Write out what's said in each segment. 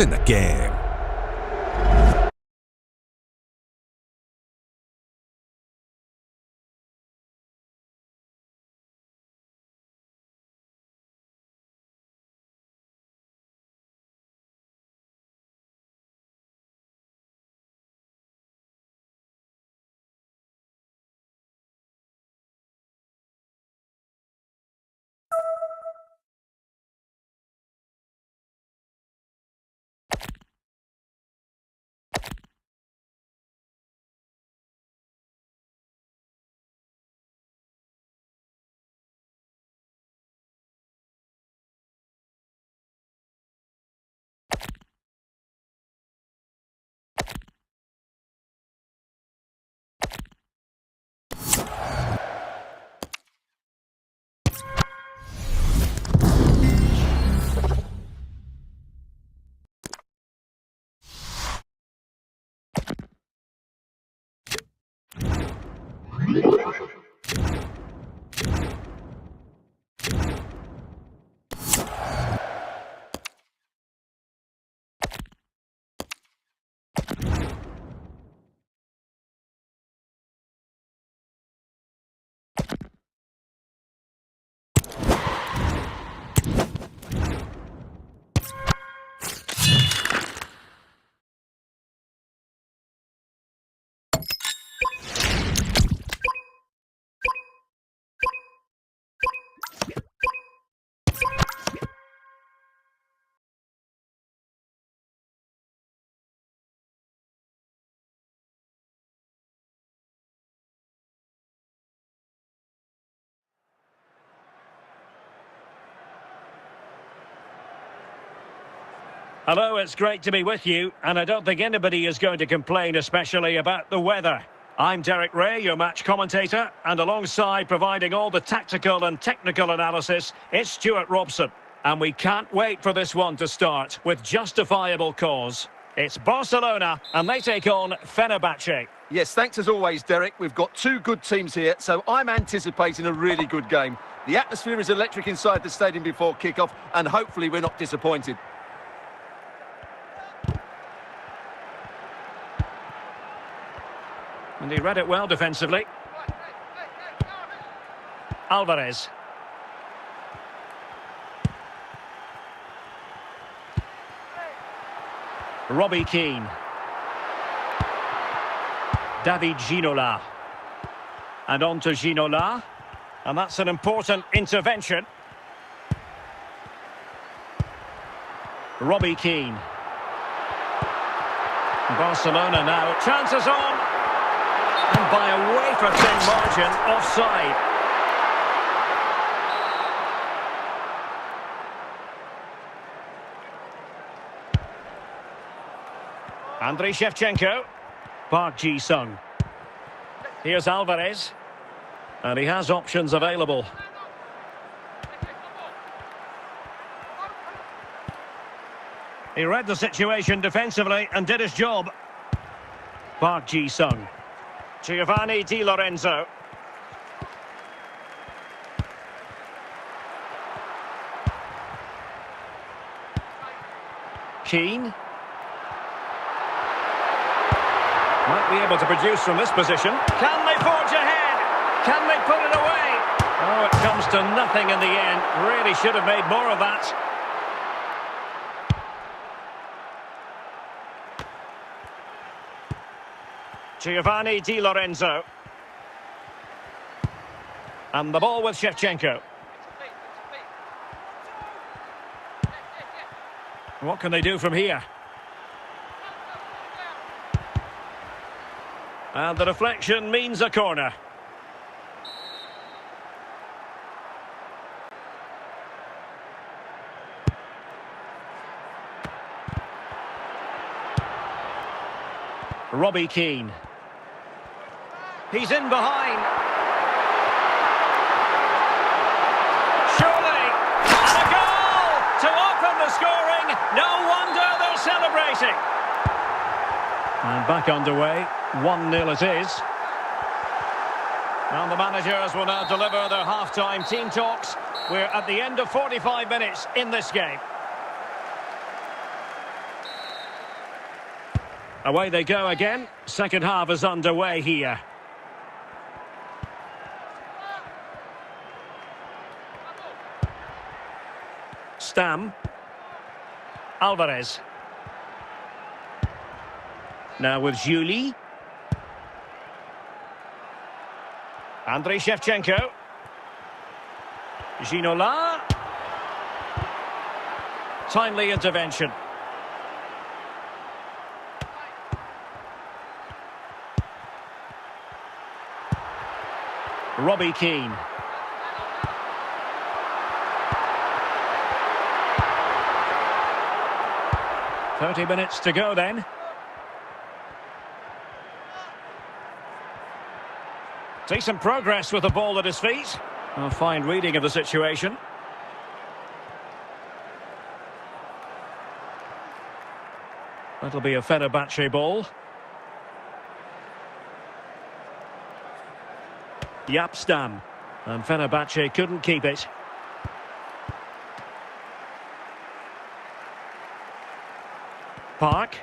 in the game. Hello, it's great to be with you, and I don't think anybody is going to complain, especially about the weather. I'm Derek Ray, your match commentator, and alongside providing all the tactical and technical analysis, it's Stuart Robson. And we can't wait for this one to start, with justifiable cause. It's Barcelona, and they take on Fenerbahce. Yes, thanks as always, Derek. We've got two good teams here, so I'm anticipating a really good game. The atmosphere is electric inside the stadium before kick-off, and hopefully we're not disappointed. And he read it well defensively. Alvarez. Robbie Keane. David Ginola. And on to Ginola. And that's an important intervention. Robbie Keane. Barcelona now. Chances on. And by a wafer-thin margin, offside. Andriy Shevchenko. Park Ji-sung. Here's Alvarez. And he has options available. He read the situation defensively and did his job. Park Ji-sung. Giovanni Di Lorenzo. Keane. Might be able to produce from this position. Can they forge ahead? Can they put it away? Oh, it comes to nothing in the end. Really should have made more of that. Giovanni Di Lorenzo. And the ball with Shevchenko. What can they do from here? And the deflection means a corner. Robbie Keane. He's in behind. Surely, and a goal to open the scoring. No wonder they're celebrating. And back underway, 1-0 it is. And the managers will now deliver their half-time team talks. We're at the end of 45 minutes in this game. Away they go again. Second half is underway here. Stam. Alvarez. Now with Julie. Andriy Shevchenko. Ginola. Timely intervention. Robbie Keane. "30 minutes to go then. Decent progress with the ball at his feet. A fine reading of the situation. That'll be a Fenerbahce ball. Yapstam. And Fenerbahce couldn't keep it. Park.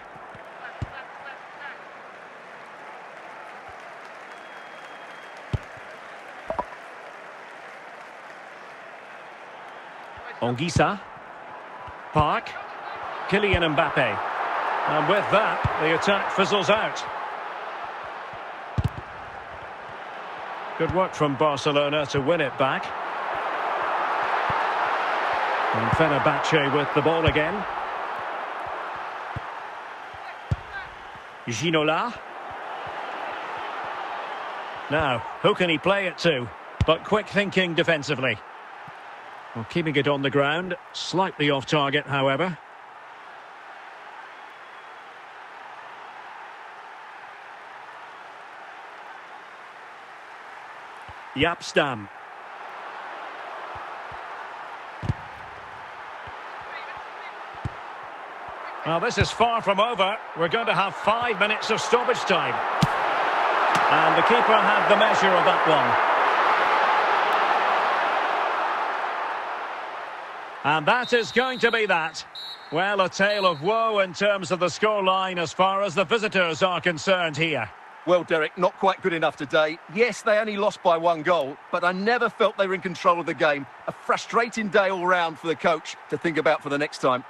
Ongisa. Park. Kylian Mbappe. And with that, the attack fizzles out. Good work from Barcelona to win it back. And Fenerbahce with the ball again. Ginola. Now, who can he play it to? But quick thinking defensively. Well, keeping it on the ground. Slightly off target, however. Yapstam. Well, this is far from over. We're going to have 5 minutes of stoppage time. And the keeper had the measure of that one. And that is going to be that. Well, a tale of woe in terms of the scoreline as far as the visitors are concerned here. Well, Derek, not quite good enough today. Yes, they only lost by 1 goal, but I never felt they were in control of the game. A frustrating day all round for the coach to think about for the next time.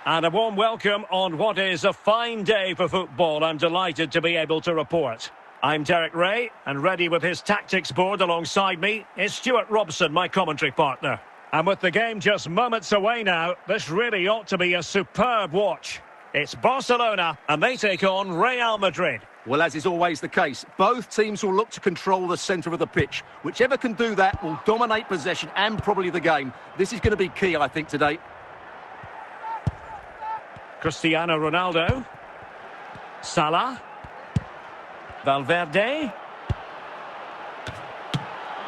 And a warm welcome on what is a fine day for football. I'm delighted to be able to report. I'm Derek Ray, and ready with his tactics board alongside me is Stuart Robson, my commentary partner. And with the game just moments away now, this really ought to be a superb watch. It's Barcelona, and they take on Real Madrid. Well, as is always the case, both teams will look to control the centre of the pitch. Whichever can do that will dominate possession and probably the game. This is going to be key, I think, today. Cristiano Ronaldo. Salah. Valverde.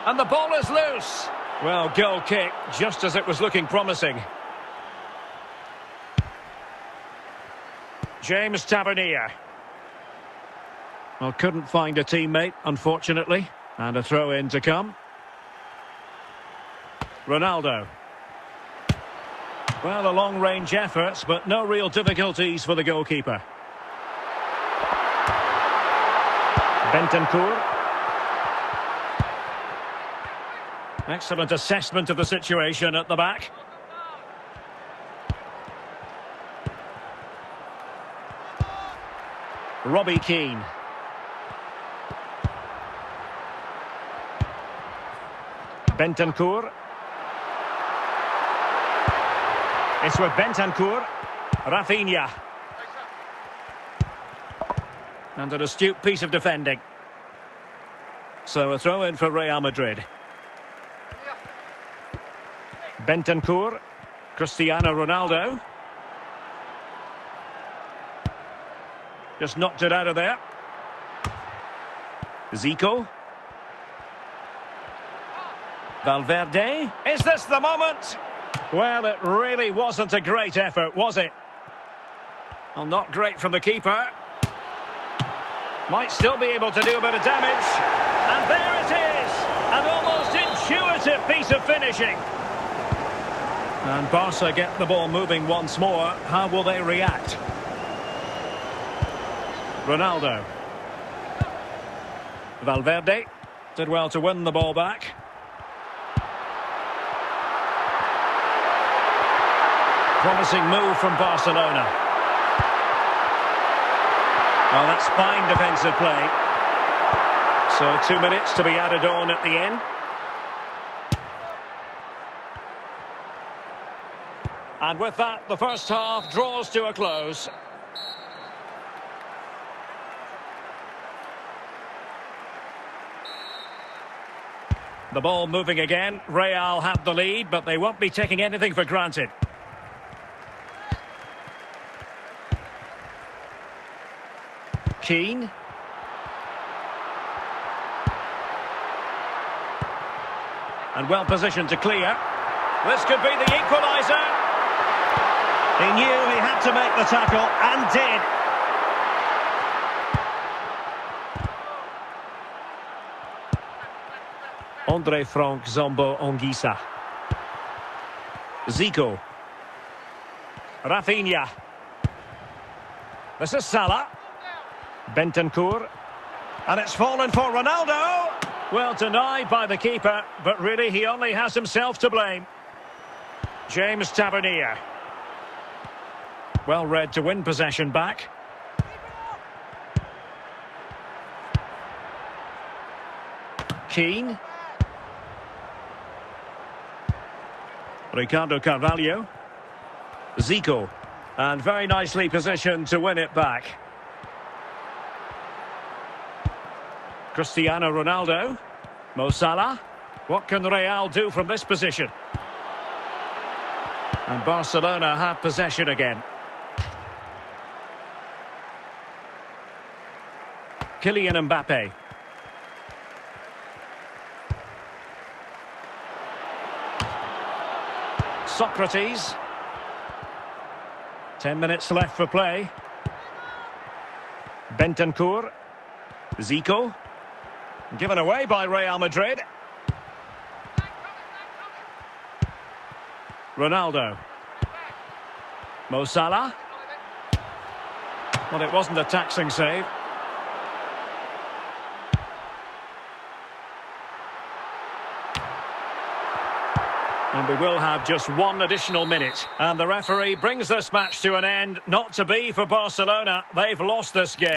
And the ball is loose. Well, goal kick, just as it was looking promising. James Tavernier. Well, couldn't find a teammate, unfortunately. And a throw-in to come. Ronaldo. Well, a long-range effort, but no real difficulties for the goalkeeper. Bentancur. Excellent assessment of the situation at the back. Robbie Keane. Bentancur. It's with Bentancur. Rafinha. And an astute piece of defending. So a throw in for Real Madrid. Bentancur, Cristiano Ronaldo. Just knocked it out of there. Zico. Valverde. Is this the moment? Well, it really wasn't a great effort, was it? Well, not great from the keeper. Might still be able to do a bit of damage. And there it is! An almost intuitive piece of finishing. And Barca get the ball moving once more. How will they react? Ronaldo. Valverde did well to win the ball back. Promising move from Barcelona. Well, that's fine defensive play. So 2 minutes to be added on at the end. And with that, the first half draws to a close. The ball moving again. Real have the lead, but they won't be taking anything for granted. Keane. And well positioned to clear. This could be the equaliser. He knew he had to make the tackle and did. Andre Frank Zombo Anguissa. Zico. Rafinha. This is Salah. Bentancur. And it's fallen for Ronaldo. Well, denied by the keeper, but really he only has himself to blame. James Tavernier. Well read to win possession back. Keane. Ricardo Carvalho. Zico. And very nicely positioned to win it back. Cristiano Ronaldo. Mo Salah. What can Real do from this position? And Barcelona have possession again. Kylian Mbappe. Socrates. 10 minutes left for play. Bentancur. Zico. Given away by Real Madrid. Ronaldo. Mo Salah. Well, it wasn't a taxing save. And we will have just one additional minute. And the referee brings this match to an end. Not to be for Barcelona. They've lost this game.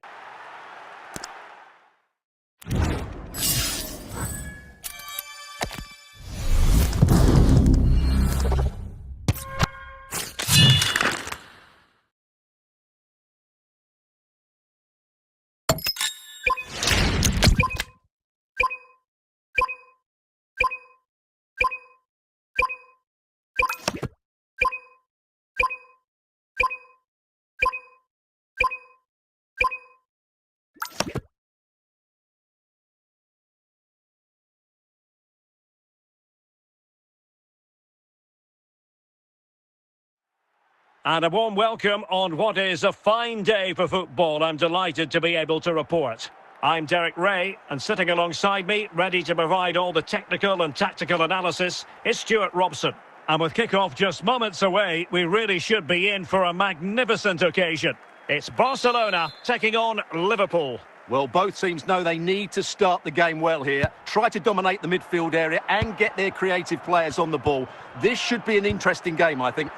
And a warm welcome on what is a fine day for football. I'm delighted to be able to report. I'm Derek Ray, and sitting alongside me, ready to provide all the technical and tactical analysis, is Stuart Robson. And with kick-off just moments away, we really should be in for a magnificent occasion. It's Barcelona taking on Liverpool. Well, both teams know they need to start the game well here. Try to dominate the midfield area and get their creative players on the ball. This should be an interesting game, I think.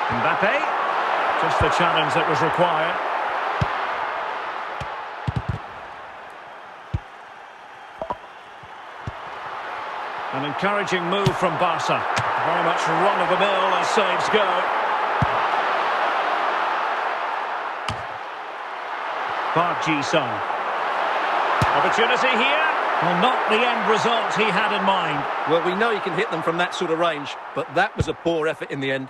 Mbappe, just the challenge that was required. An encouraging move from Barca. Very much run-of-the-mill as saves go. Park Ji-sung. Opportunity here. Well, not the end result he had in mind. Well, we know he can hit them from that sort of range, but that was a poor effort in the end.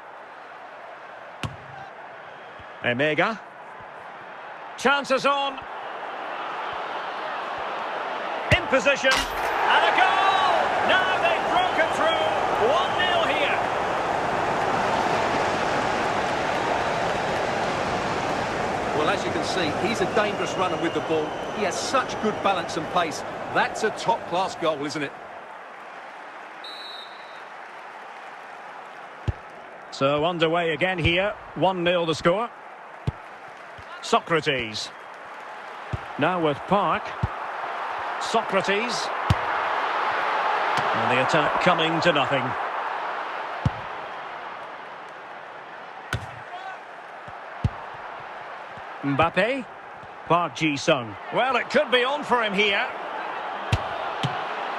Emega. Chances on. In position. And a goal! Now they've broken through. 1-0 here. Well, as you can see, he's a dangerous runner with the ball. He has such good balance and pace. That's a top-class goal, isn't it? So underway again here. 1-0 the score. Socrates. Now with Park. Socrates. And the attack coming to nothing. Mbappe. Park Ji-sung. Well, it could be on for him here.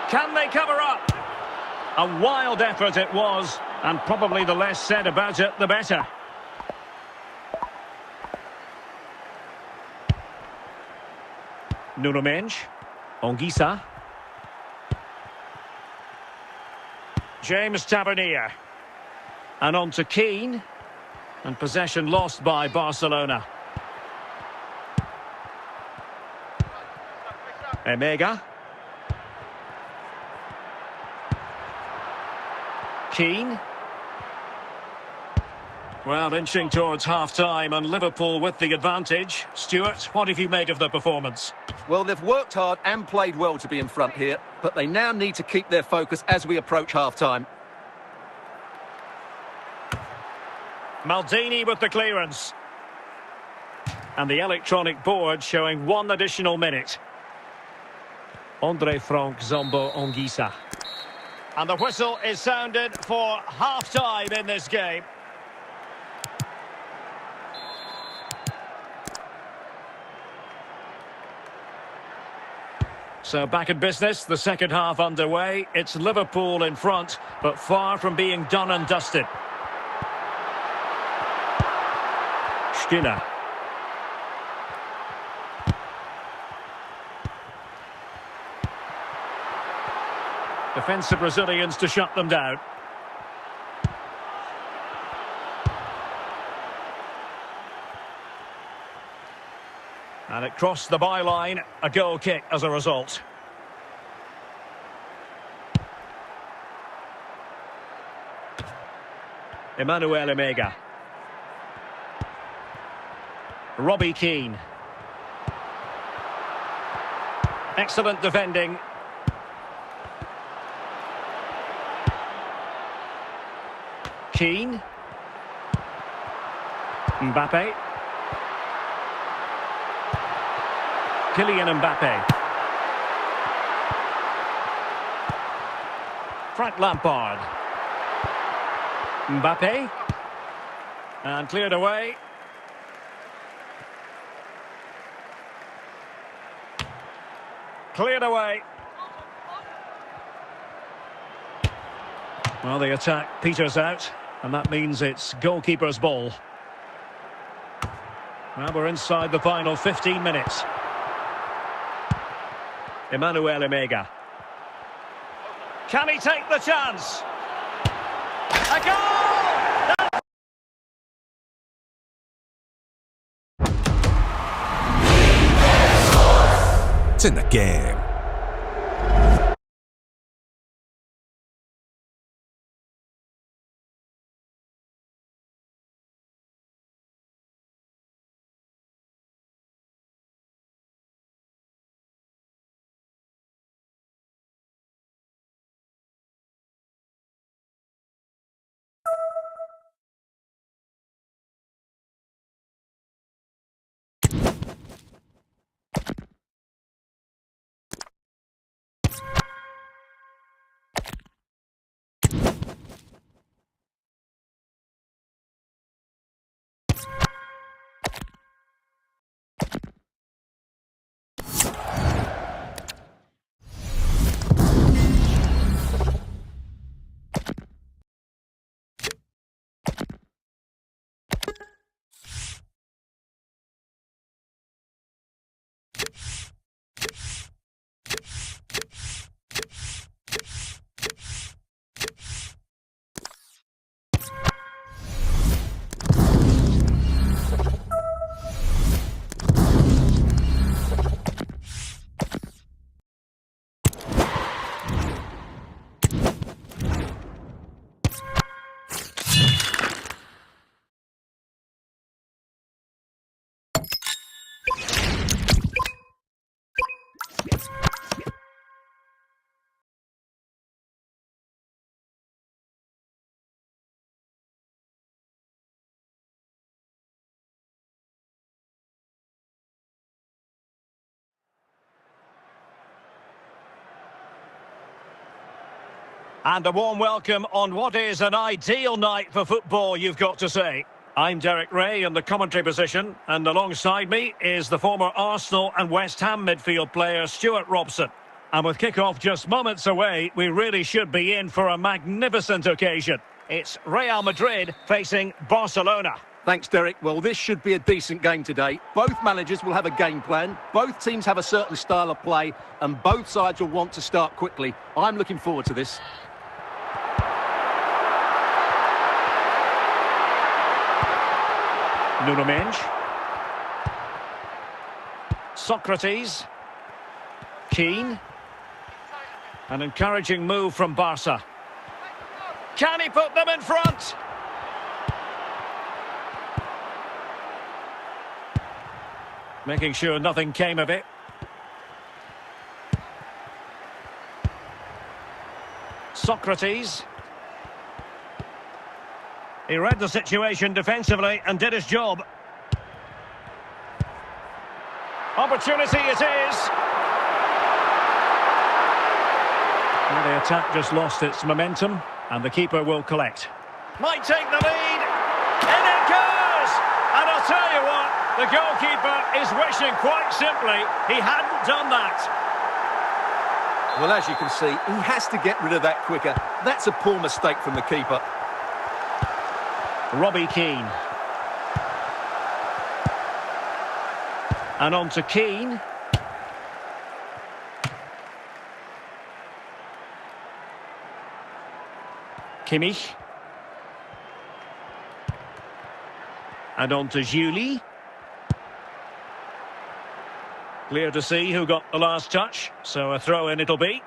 Can they cover up? A wild effort it was, and probably the less said about it, the better. Nuno Mendes. Anguissa. James Tavernier. And on to Keane. And possession lost by Barcelona. Emega. Keane. Well, inching towards half-time and Liverpool with the advantage. Stuart, what have you made of the performance? Well, they've worked hard and played well to be in front here, but they now need to keep their focus as we approach half-time. Maldini with the clearance. And the electronic board showing 1 additional minute. Andre Frank Zombo Anguissa. And the whistle is sounded for half-time in this game. So back in business, the second half underway. It's Liverpool in front, but far from being done and dusted. Skinner. Defensive Brazilians to shut them down. And it crossed the byline, a goal kick as a result. Emmanuel Emega. Robbie Keane. Excellent defending. Keane. Mbappe. Kylian Mbappe. Frank Lampard. Mbappe. And cleared away. Cleared away. Well, the attack peters out, and that means it's goalkeeper's ball. Well, we're inside the final 15 minutes. Emmanuel Emega. Can he take the chance? A goal! It's in the game. And a warm welcome on what is an ideal night for football, you've got to say. I'm Derek Ray in the commentary position, and alongside me is the former Arsenal and West Ham midfield player Stuart Robson. And with kick-off just moments away, we really should be in for a magnificent occasion. It's Real Madrid facing Barcelona. Thanks, Derek. Well, this should be a decent game today. Both managers will have a game plan. Both teams have a certain style of play, and both sides will want to start quickly. I'm looking forward to this. Nuno Mendes. Socrates. Keane. An encouraging move from Barca. Can he put them in front? Making sure nothing came of it. Socrates. He read the situation defensively and did his job. Opportunity it is. Well, the attack just lost its momentum, and the keeper will collect. Might take the lead. In it goes! And I'll tell you what, the goalkeeper is wishing quite simply he hadn't done that. Well, as you can see, he has to get rid of that quicker. That's a poor mistake from the keeper. Robbie Keane. And on to Keane. Kimmich. And on to Juli. Clear to see who got the last touch, so a throw-in it'll be.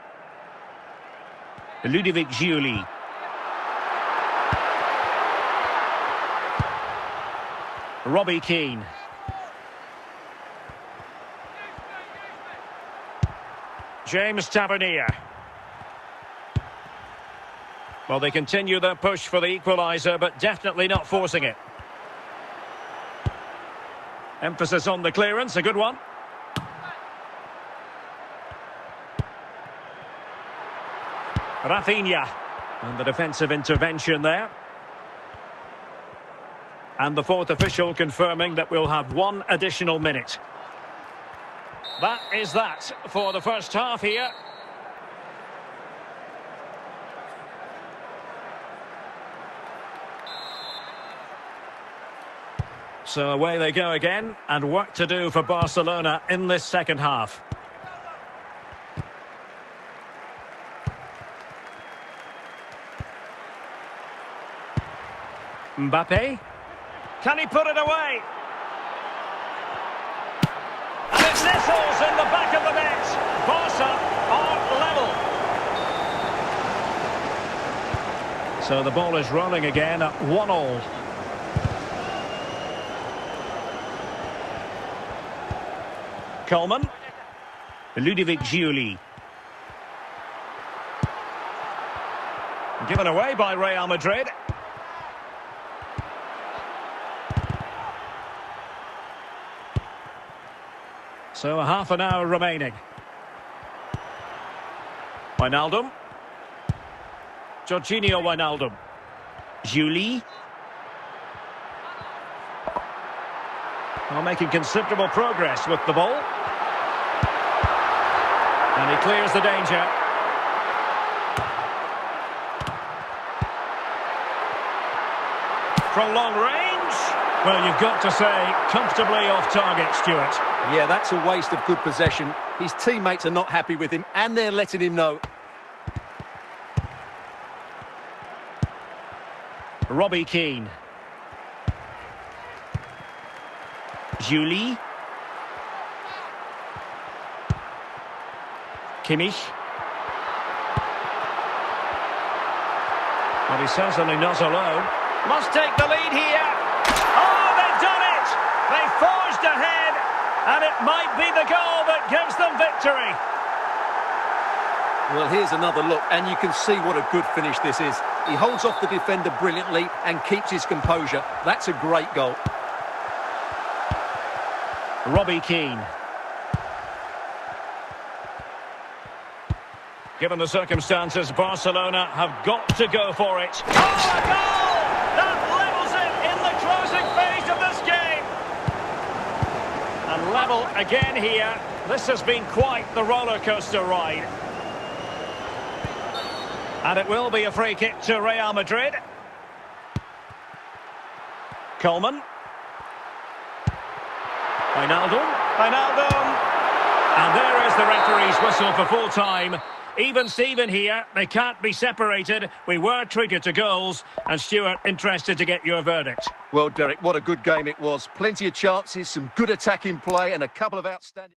Ludovic Juli. Robbie Keane. James Tavernier. Well, they continue their push for the equaliser, but definitely not forcing it. Emphasis on the clearance, a good one. Rafinha. And the defensive intervention there. And the fourth official confirming that we'll have one additional minute. That is that for the first half here. So away they go again, and work to do for Barcelona in this second half. Mbappe. Can he put it away? And it nestles in the back of the net. Barca are level. So the ball is rolling again at 1-1. Coleman. Ludovic Juli. Given away by Real Madrid. So half an hour remaining. Wijnaldum. Jorginho Wijnaldum. Juli. Well, making considerable progress with the ball. And he clears the danger. From long range. Well, you've got to say, comfortably off target, Stuart. Yeah, that's a waste of good possession. His teammates are not happy with him, and they're letting him know. Robbie Keane. Juli. Kimmich. Well, he's certainly not alone. Must take the lead here. Oh, they've done it! They forged ahead, and it might be the goal that gives them victory. Well, here's another look, and you can see what a good finish this is. He holds off the defender brilliantly and keeps his composure. That's a great goal. Robbie Keane. Given the circumstances, Barcelona have got to go for it. Oh, a goal! That levels it in the closing phase of this game. And level again here. This has been quite the roller coaster ride. And it will be a free kick to Real Madrid. Coleman. Wijnaldum. And there is the referee's whistle for full time. Even Steven here, they can't be separated. We were treated to goals. And Stuart, interested to get your verdict. Well, Derek, what a good game it was. Plenty of chances, some good attacking play and a couple of outstanding...